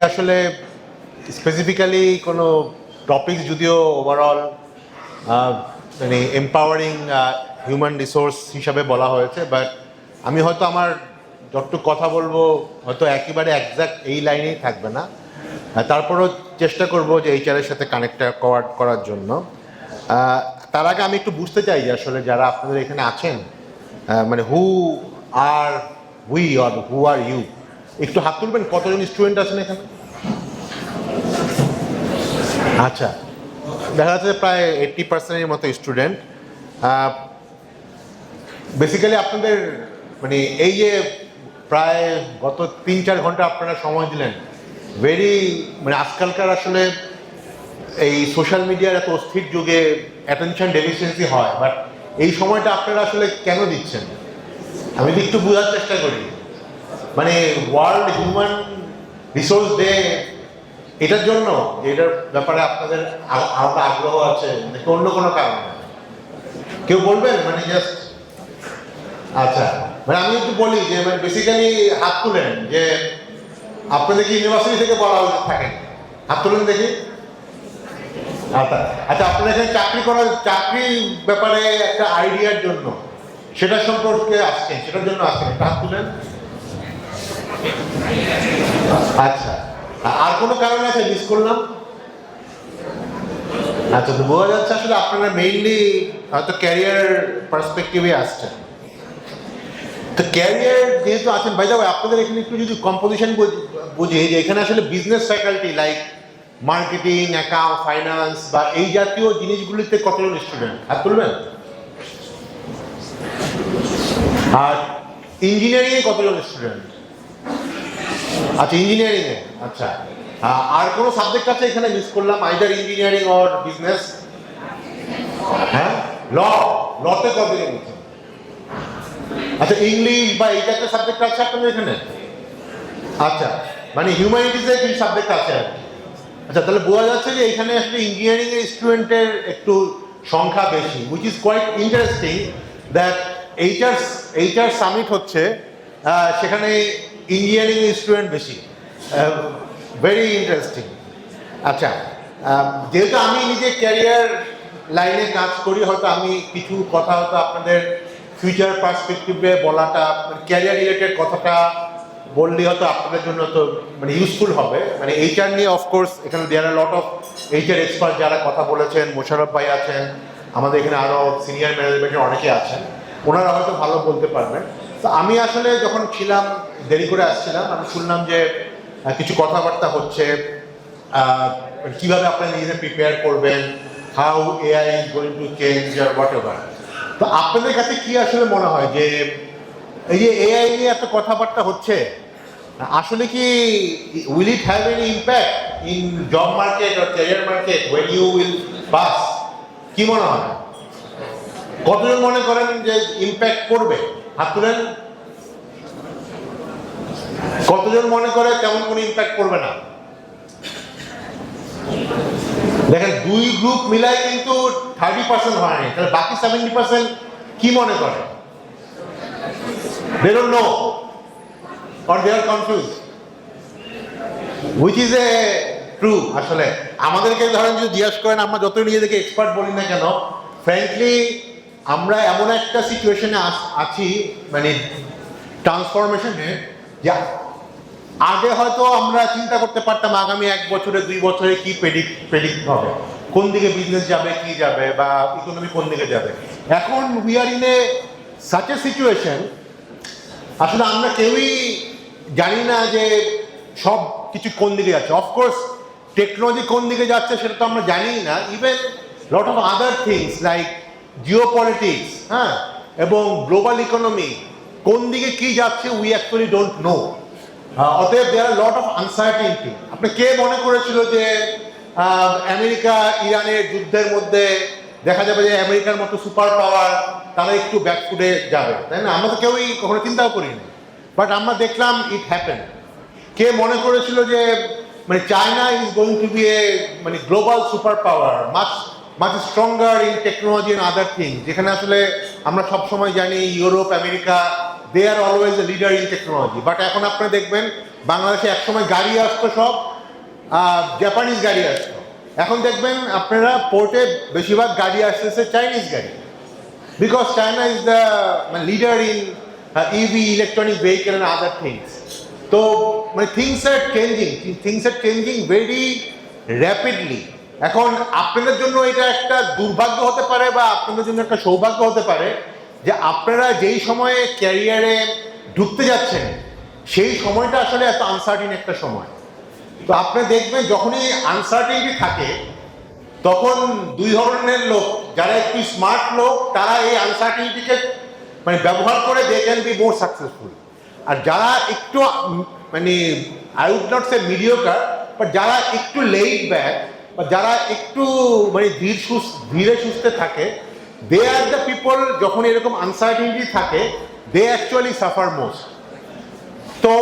আসলে স্পেসিফিক্যালি কোনো টপিক যদিও ওভারঅল মানে এম্পাওয়ারিং হিউম্যান রিসোর্স হিসাবে বলা হয়েছে, বাট আমি হয়তো আমার যতটুকু কথা বলবো হয়তো একেবারে একজ্যাক্ট এই লাইনেই থাকবে না। তারপরেও চেষ্টা করব যে এইচআরের সাথে কানেক্ট করার জন্য। তার আগে আমি একটু বুঝতে চাই যে আসলে যারা আপনাদের এখানে আছেন, মানে who are we or who are you, একটু হাত তুলবেন। কতজন স্টুডেন্ট আছেন এখানে? আচ্ছা, দেখা যাচ্ছে প্রায় 80% মতো স্টুডেন্ট। বেসিক্যালি আপনাদের মানে এই যে প্রায় গত 3-4 ঘন্টা আপনারা সময় দিলেন, ভেরি মানে আজকালকার আসলে এই সোশ্যাল মিডিয়ার এত অস্থির যুগে অ্যাটেনশন ডেফিসিয়েন্সি হয়, বাট এই সময়টা আপনারা আসলে কেন দিচ্ছেন? আমি একটু বোঝার চেষ্টা করি। মানে ওয়ার্ল্ড হিউম্যান রিসোর্স ডে, এটার জন্য এটার ব্যাপারে আপনাদের আলাদা আগ্রহ আছে নাকি অন্য কোনো কারণে? কেউ বলবেন? মানে জাস্ট আচ্ছা, মানে আমি একটু বলি যে মানে বেসিক্যালি হাত তুলেন যে আপনাদের কি ইউনিভার্সিটি থেকে বলা উচিত থাকে? হাত তুলেন দেখি। আচ্ছা আচ্ছা, আপনারা এখানে চাকরি ব্যাপারে একটা আইডিয়ার জন্য, সেটা সম্পর্কে আসছেন, সেটার জন্য আসছেন, একটা হাত তুলেন। আচ্ছা, আর কোনো কারণ আছে মিস করলাম? আচ্ছা, তো বোঝা যাচ্ছে আসলে আপনারা মেইনলি হয়তো ক্যারিয়ার পার্সপেক্টিভে আসছেন। তো ক্যারিয়ার যেহেতু আছেন, বাই দ্য ওয়ে আপনাদের এখানে একটু যদি কম্পোজিশন বুঝি যে এখানে আসলে business faculty like marketing, account, finance বা এই জাতীয় জিনিসগুলিতে কতজন স্টুডেন্ট? হাত তুলবেন। আর ইঞ্জিনিয়ারিংয়ে কতজন স্টুডেন্ট? আচ্ছা, ইঞ্জিনিয়ারিংয়ে। আচ্ছা, আর কোনো সাবজেক্ট আছে এখানে মিস করলাম, আইদার ইঞ্জিনিয়ারিং অর বিজনেস? হ্যাঁ, লতে কতজন আছে? আচ্ছা, ইংলিশ বা এই জাতীয় সাবজেক্ট আছে আপনাদের এখানে? আচ্ছা, মানে হিউম্যানিটিসে কি সাবজেক্ট আছে আর কি। আচ্ছা, তাহলে বোঝা যাচ্ছে যে এখানে আসলে ইঞ্জিনিয়ারিং এর স্টুডেন্টের একটু সংখ্যা বেশি, which is quite interesting that HR summit হচ্ছে, সেখানে ইঞ্জিনিয়ারিং স্টুডেন্ট বেশি, ভেরি ইন্টারেস্টিং। আচ্ছা, যেহেতু আমি নিজে ক্যারিয়ার লাইনে কাজ করি, হয়তো আমি কিছু কথা হয়তো আপনাদের ফিউচার পার্সপেক্টিভে বলাটা, ক্যারিয়ার রিলেটেড কথাটা বললে হয়তো আপনাদের জন্য তো মানে ইউজফুল হবে। মানে এইচআর নিয়ে অফকোর্স এখানে দেয়ার আর লট অফ এইচআর এক্সপার্ট যারা কথা বলেছেন, মোশারফ ভাই আছেন, আমাদের এখানে আরও সিনিয়র ম্যানেজমেন্টের অনেকে আছেন, ওনারা হয়তো ভালো বলতে পারবেন। তো আমি আসলে যখন ছিলাম, দেরি করে আসছিলাম, আমি শুনলাম যে কিছু কথাবার্তা হচ্ছে, কীভাবে আপনারা নিজেদের প্রিপেয়ার করবেন, how AI is going to change আর হোয়াট এভার। তো আপনাদের কাছে কি আসলে মনে হয় যে এই যে এআই নিয়ে এত কথাবার্তা হচ্ছে, আসলে কি will it have any impact in job market or career market when you will pass? কি মনে হয়? কতজন মনে করেন যে ইম্প্যাক্ট করবে? হাত তুলেন। কতজন মনে করে তেমন কোনো ইম্প্যাক্ট করবে না? দেখেন, দুই গ্রুপ মিলাই কিন্তু 30% হয়নি, তাহলে বাকি 70% কি মনে করে? They don't know or they are confused, which is a true. আসলে আমাদেরকে ধরেন যদি জিজ্ঞাসা করেন, আমরা যতই নিজেদেরকে এক্সপার্ট বলি না কেন, ফ্র্যাঙ্কলি আমরা এমন একটা সিচুয়েশনে আছি, মানে ট্রান্সফরমেশনে, যে আগে হয়তো আমরা চিন্তা করতে পারতাম আগামী 1 বছরে 2 বছরে কি প্রেডিক্ট হবে, কোন দিকে বিজনেস যাবে, কি যাবে, বা ইকোনমি কোন দিকে যাবে। এখন we are in a such a situation, আসলে আমরা কেউই জানি না যে সব কিছু কোন দিকে যাচ্ছে। অফকোর্স টেকনোলজি কোন দিকে যাচ্ছে সেটা তো আমরা জানি না, even lot of other things like Jio politics, হ্যাঁ, এবং গ্লোবাল ইকোনমি কোন দিকে কি যাচ্ছে উই অ্যাকচুয়ালি ডোন্ট নো। অতএব দেয়ার আর লট অফ আনসার্টেনিটি। আপনি কে মনে করেছিল যে আমেরিকা ইরানের যুদ্ধের মধ্যে দেখা যাবে যে আমেরিকার মতো সুপার পাওয়ার তারা একটু ব্যাকফুটে যাবে, তাই না? আমরা তো কেউই কখনো চিন্তাও করিনি, বাট আমরা দেখলাম ইট হ্যাপেন। কে মনে করেছিল যে মানে China is going to be a মানে global super power, much stronger in technology and other things, যেখানে আসলে আমরা সবসময় জানি Europe, America, they are always a leader in technology. But এখন আপনি দেখবেন বাংলাদেশে একসময় গাড়ি আসতো সব, জাপানিজ গাড়ি আসতো, এখন দেখবেন আপনারা পোর্টে বেশিরভাগ গাড়ি আসতেছে চাইনিজ গাড়ি, because China is the leader in EV, electronic vehicle and other things. তো মানে things are changing very rapidly. এখন আপনাদের জন্য এটা একটা দুর্ভাগ্য হতে পারে বা আপনাদের জন্য একটা সৌভাগ্য হতে পারে যে আপনারা যেই সময়ে ক্যারিয়ারে ঢুকতে যাচ্ছেন সেই সময়টা আসলে এত আনসার্টিন একটা সময়। তো আপনি দেখবেন যখনই আনসার্টিনিটি থাকে তখন দুই ধরনের লোক, যারা একটু স্মার্ট লোক তারা এই আনসার্টিনিটিকে মানে ব্যবহার করে they can be more successful, আর যারা একটু মানে I would not say mediocre, but যারা একটু লেইড ব্যাক বা যারা একটু মানে ধীরে সুস্থে থাকে, দে আর দ্য পিপল যখন এরকম আনসার্টিনিটি থাকে দে অ্যাকচুয়ালি সাফার মোস্ট। তো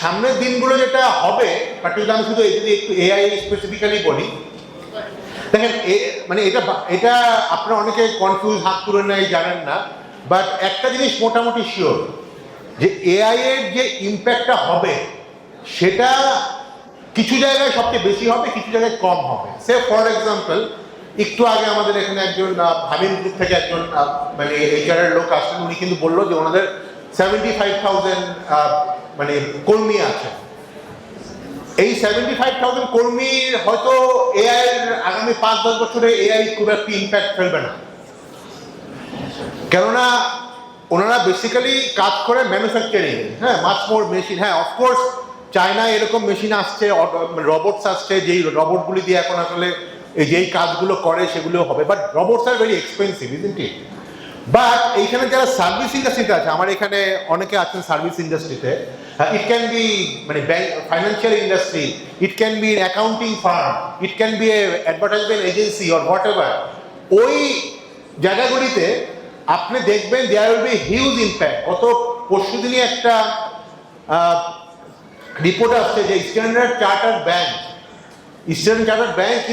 সামনের দিনগুলো যেটা হবে, পার্টিকুলার আমি শুধু যদি একটু এআই স্পেসিফিক্যালি বলি, দেখেন মানে এটা আপনারা অনেকে কনফিউজ, হাত তুলে নেয়, জানেন না, বাট একটা জিনিস মোটামুটি শিওর যে এআই এর যে ইম্প্যাক্টটা হবে সেটা কিছু জায়গায় সবচেয়ে বেশি হবে, কিছু জায়গায় কম হবে। সে ফর এক্সাম্পল একটু আগে আমাদের এখানে একজন ভাবিন গ্রুপ থেকে একজন মানে এইচআর এর লোক আসলেন, উনি কিন্তু বললো যে ওনাদের 75,000 মানে কর্মী আছে। এই 75,000 কর্মীর হয়তো এআই এর আগামী 5-10 বছরে এআই খুব একটা ইম্প্যাক্ট ফেলবে না, কেননা ওনারা বেসিক্যালি কাজ করে ম্যানুফ্যাকচারিং, হ্যাঁ, মাচ মোর মেশিন। হ্যাঁ, অফকোর্স চায়নায় এরকম মেশিন আসছে, রোবটস আসছে, যেই রোবটগুলি দিয়ে এখন আসলে যেই কাজগুলো করে সেগুলো হবে, but robots are very expensive, isn't it? But এইখানে যারা সার্ভিস ইন্ডাস্ট্রিতে আছে, আমার এখানে অনেকে আছেন সার্ভিস ইন্ডাস্ট্রিতে, ইট ক্যান বি মানে bank, financial industry, it can be accounting firm, it can be a advertisement agency or whatever, ওই জায়গাগুলিতে আপনি দেখবেন there will be huge impact. গত পরশুদিনই একটা রিপোর্ট আসছে যে Standard Chartered bank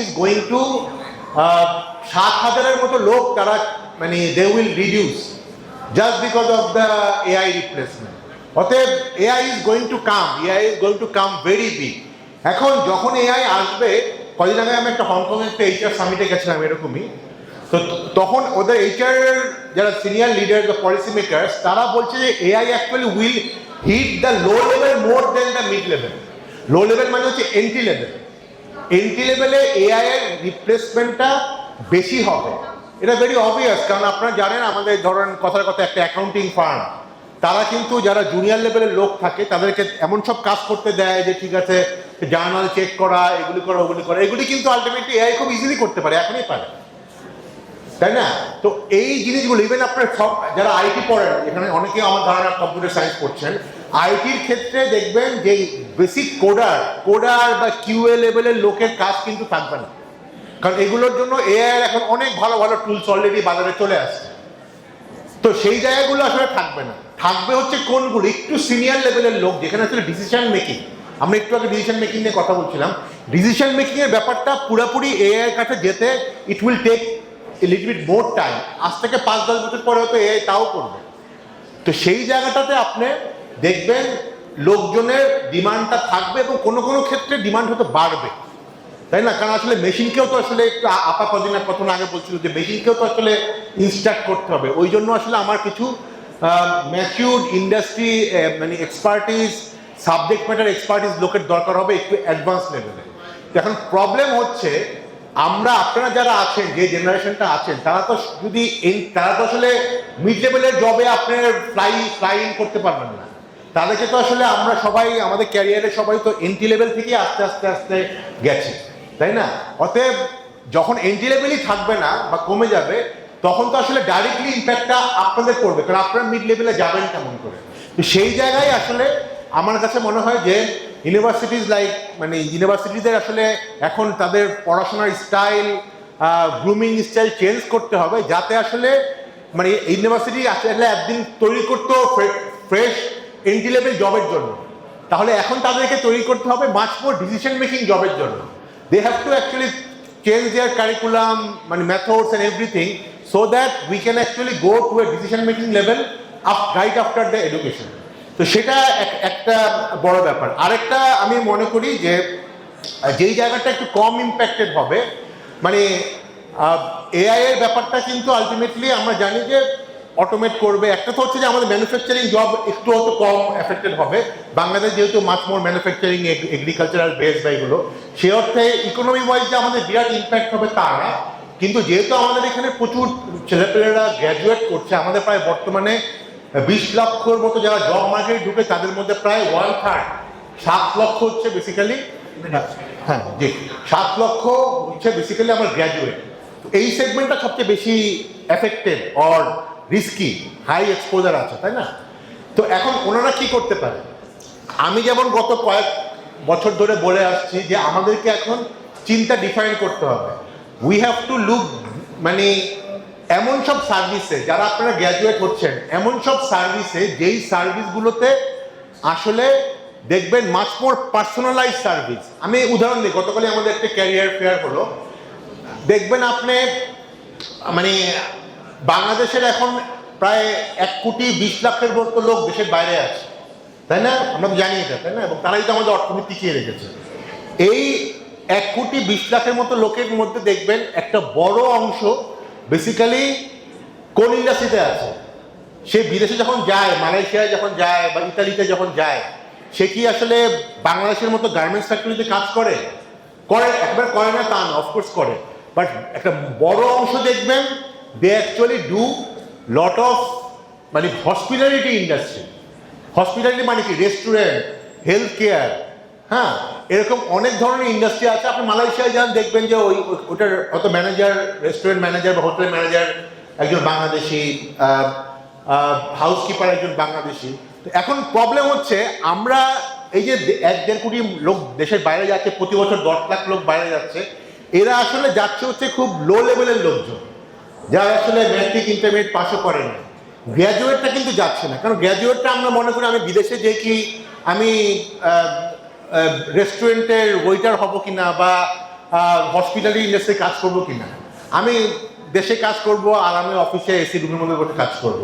is going to 7,000-এর মতো লোক তারা মানে they will reduce just because of the AI replacement. অতএব AI is going to come very big. এখন যখন এআই আসবে, কদিন আগে আমি একটা হংকং একটা এইচআর সামিটে গেছিলাম এরকমই, তো তখন ওদের এইচআর যারা senior leader, the policy makers, তারা বলছে যে AI actually will hit the low level more than the mid level. Low level মানে হচ্ছে এন্ট্রি লেভেলে এআই এর রিপ্লেসমেন্টটা বেশি হবে। এটা ভেরি অবভিয়াস, কারণ আপনারা জানেন আমাদের ধরেন কথার কথা একটা অ্যাকাউন্টিং ফার্ম, তারা কিন্তু যারা জুনিয়র লেভেলের লোক থাকে তাদেরকে এমন সব কাজ করতে দেয় যে ঠিক আছে জার্নাল চেক করা, এগুলি করা, এগুলি কিন্তু আলটিমেটলি এআই খুব ইজিলি করতে পারে, এখনই পারে, তাই না? তো এই জিনিসগুলো ইভেন আপনার সব যারা আইটি পড়েন, এখানে অনেকে আমার ধারণা কম্পিউটার সায়েন্স পড়ছেন, আইটির ক্ষেত্রে দেখবেন যে বেসিক কোডার বা কিউএ লেভেলের লোকের কাজ কিন্তু থাকবে না, কারণ এগুলোর জন্য এআই এখন অনেক ভালো ভালো টুলস অলরেডি বাজারে চলে আসছে। তো সেই জায়গাগুলো আসলে থাকবে না, থাকবে হচ্ছে কোনগুলো একটু সিনিয়র লেভেলের লোক, যেখানে আসলে ডিসিশন মেকিং, আমরা একটু আগে ডিসিশন মেকিং নিয়ে কথা বলছিলাম, ডিসিশন মেকিং এর ব্যাপারটা পুরোপুরি এআই এর কাছে যেতে it will take a little bit more time. আজ থেকে 5-10 বছর পরে হয়তো এআই তাও করবে। তো সেই জায়গাটাতে আপনি দেখবেন লোকজনের ডিমান্ডটা থাকবে এবং কোনো ক্ষেত্রে ডিমান্ড হয়তো বাড়বে, তাই না? কারণ আসলে মেশিনকেও তো আসলে একটু কতক্ষণ আগে বলছিল যে মেশিনকেও তো আসলে ইনস্ট্রাক্ট করতে হবে। ওই জন্য আসলে আমার কিছু ম্যাচিউরড ইন্ডাস্ট্রি মানে এক্সপার্টিস, সাবজেক্ট ম্যাটার এক্সপার্টিস লোকের দরকার হবে একটু অ্যাডভান্স লেভেলে। এখন প্রবলেম হচ্ছে আপনারা যারা আছেন, যে জেনারেশনটা আছেন, তারা তো আসলে মিড লেভেলের জবে আপনার ফ্লাই ইন করতে পারবেন না। তাদেরকে তো আসলে আমরা সবাই আমাদের ক্যারিয়ারে সবাই তো এন্ট্রি লেভেল থেকে আস্তে গেছি, তাই না? অতএব যখন এন্ট্রি লেভেলই থাকবে না বা কমে যাবে, তখন তো আসলে ডাইরেক্টলি ইম্প্যাক্টটা আপনাদের পড়বে, কারণ আপনারা মিড লেভেলে যাবেন কেমন করে। তো সেই জায়গায় আসলে আমার কাছে মনে হয় যে ইউনিভার্সিটিদের আসলে এখন তাদের পড়াশোনার স্টাইল, গ্রুমিং স্টাইল চেঞ্জ করতে হবে, যাতে আসলে মানে ইউনিভার্সিটি আসলে একদিন তৈরি করতে ফ্রেশ এন্ট্রি লেভেল জবের জন্য, তাহলে এখন তাদেরকে তৈরি করতে হবে মাচ মোর ডিসিশন মেকিং জবের জন্য। They have to actually change their curriculum, মানে methods and everything, so that we can actually go to a decision making level right after the education. তো সেটা একটা বড় ব্যাপার। আরেকটা আমি মনে করি যে যেই জায়গাটা একটু কম ইম্প্যাক্টেড হবে, মানে এআই এর ব্যাপারটা কিন্তু আলটিমেটলি আমরা জানি যে অটোমেট করবে। একটা তো হচ্ছে যে আমাদের ম্যানুফ্যাকচারিং জব একটু হয়তো কম এফেক্টেড হবে, বাংলাদেশ যেহেতু মাছ মোর ম্যানুফ্যাকচারিং এগ্রিকালচারাল বেস বা এগুলো, সে অর্থে ইকোনমি ওয়াইজ যে আমাদের বিরাট ইম্প্যাক্ট হবে তা না। কিন্তু যেহেতু আমাদের এখানে প্রচুর ছেলেপেলেরা গ্র্যাজুয়েট করছে, আমাদের প্রায় বর্তমানে 20 লক্ষর মতো যারা জব মার্কেটে ঢুকে তাদের মধ্যে প্রায় 1/3 7 লক্ষ হচ্ছে বেসিক্যালি, হ্যাঁ জি 7 লক্ষ হচ্ছে বেসিক্যালি আমার গ্র্যাজুয়েট। এই সেগমেন্টটা সবচেয়ে বেশি affected or risky, high exposure আছে, তাই না? তো এখন ওনারা কি করতে পারে? আমি যেমন গত কয়েক বছর ধরে বলে আসছি যে আমাদেরকে এখন চিন্তা ডিফাইন করতে হবে। উই হ্যাভ টু লুক, মানে এমন সব সার্ভিসে যারা আপনারা গ্র্যাজুয়েট হচ্ছেন, এমন সব সার্ভিসে যেই সার্ভিসগুলোতে আসলে দেখবেন মাচ মোর পার্সোনালাইজ সার্ভিস। আমি উদাহরণ দিই, গতকালই আমাদের একটা ক্যারিয়ার ফেয়ার হলো, দেখবেন আপনি মানে বাংলাদেশের এখন প্রায় 1,20,00,000 মতো লোক দেশের বাইরে আছে, তাই না? আমরা তো জানি এটা, তাই না? এবং তারাই তো আমাদের অর্থনীতি টিকিয়ে রেখেছে। এই 1,20,00,000 মতো লোকের মধ্যে দেখবেন একটা বড় অংশ বেসিক্যালি কোন ইন্ডাস্ট্রিতে আছে। সে বিদেশে যখন যায়, মালয়েশিয়ায় যখন যায় বা ইতালিতে যখন যায়, সে কি আসলে বাংলাদেশের মতো গার্মেন্টস ফ্যাক্টরিতে কাজ করে? একবার করে না তা না, অফকোর্স করে, বাট একটা বড় অংশ দেখবেন they actually do lot of মানে হসপিটালিটি ইন্ডাস্ট্রি। হসপিটালিটি মানে কি? রেস্টুরেন্ট, হেলথ কেয়ার, হ্যাঁ, এরকম অনেক ধরনের ইন্ডাস্ট্রি আছে। আপনি মালয়েশিয়ায় যান, দেখবেন যে ওটার হয়তো ম্যানেজার, রেস্টুরেন্ট ম্যানেজার বা হোটেল ম্যানেজার একজন বাংলাদেশি, হাউসকিপার একজন বাংলাদেশি। তো এখন প্রবলেম হচ্ছে আমরা এই যে 1-1.5 কোটি লোক দেশের বাইরে যাচ্ছে, প্রতি বছর 10 লাখ লোক বাইরে যাচ্ছে, এরা আসলে যাচ্ছে হচ্ছে খুব লো লেভেলের লোকজন, যারা আসলে ম্যাট্রিক ইন্টারমিডিয়েট পাসও করেনি। গ্র্যাজুয়েটটা কিন্তু যাচ্ছে না, কারণ গ্র্যাজুয়েটটা আমরা মনে করি আমি বিদেশে যে কি আমি রেস্টুরেন্টের ওয়েটার হব কিনা বা হসপিটালিটি ইন্ডাস্ট্রি কাজ করবো কিনা, আমি দেশে কাজ করব আর আমি অফিসে এসি রুমের মধ্যে বসে কাজ করব।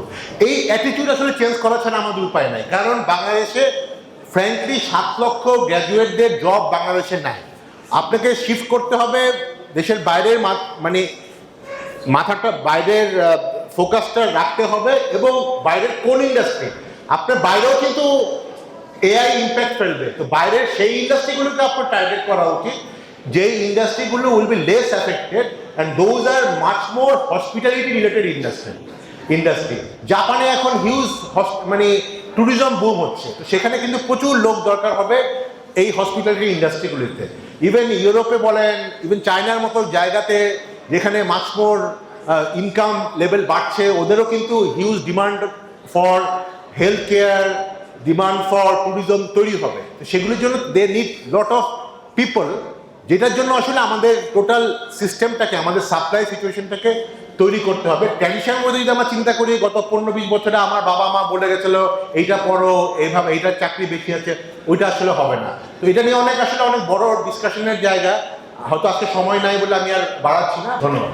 এই অ্যাটিটিউড আসলে চেঞ্জ করা ছাড়া আমাদের উপায় নাই, কারণ বাংলাদেশে ফ্র্যাঙ্কলি 7 লক্ষ গ্র্যাজুয়েটদের জব বাংলাদেশে নাই। আপনাকে শিফট করতে হবে দেশের বাইরের, মানে মাথাটা বাইরের ফোকাসটা রাখতে হবে, এবং বাইরের কোন ইন্ডাস্ট্রি, আপনার বাইরেও কিন্তু এআই ইম্প্যাক্ট ফেলবে, তো বাইরের সেই ইন্ডাস্ট্রিগুলোকে আপনার টার্গেট করা উচিত, যেই ইন্ডাস্ট্রিগুলো will be less affected and those are much more hospitality related industry. জাপানে এখন হিউজ মানে ট্যুরিজম বুম হচ্ছে, তো সেখানে কিন্তু প্রচুর লোক দরকার হবে এই হসপিটালিটি ইন্ডাস্ট্রিগুলিতে। ইভেন ইউরোপে বলেন, ইভেন চায়নার মতো জায়গাতে যেখানে মাচ মোর ইনকাম লেভেল বাড়ছে, ওদেরও কিন্তু huge demand for health care, demand for tourism তৈরি হবে। তো সেগুলির জন্য they need lot of people, যেটার জন্য আসলে আমাদের টোটাল সিস্টেমটাকে, আমাদের সাপ্লাই সিচুয়েশনটাকে তৈরি করতে হবে। ট্র্যাডিশনের মধ্যে যদি আমরা চিন্তা করি, গত 15-20 বছরে আমার বাবা মা বলে গেছিলো এইটা পড়ো, এইভাবে এইটার চাকরি বেশি আছে, ওইটা আসলে হবে না। তো এটা নিয়ে অনেক বড় ডিসকাশনের জায়গা, হয়তো আজকে সময় নাই বলে আমি আর বাড়াচ্ছি না। ধন্যবাদ।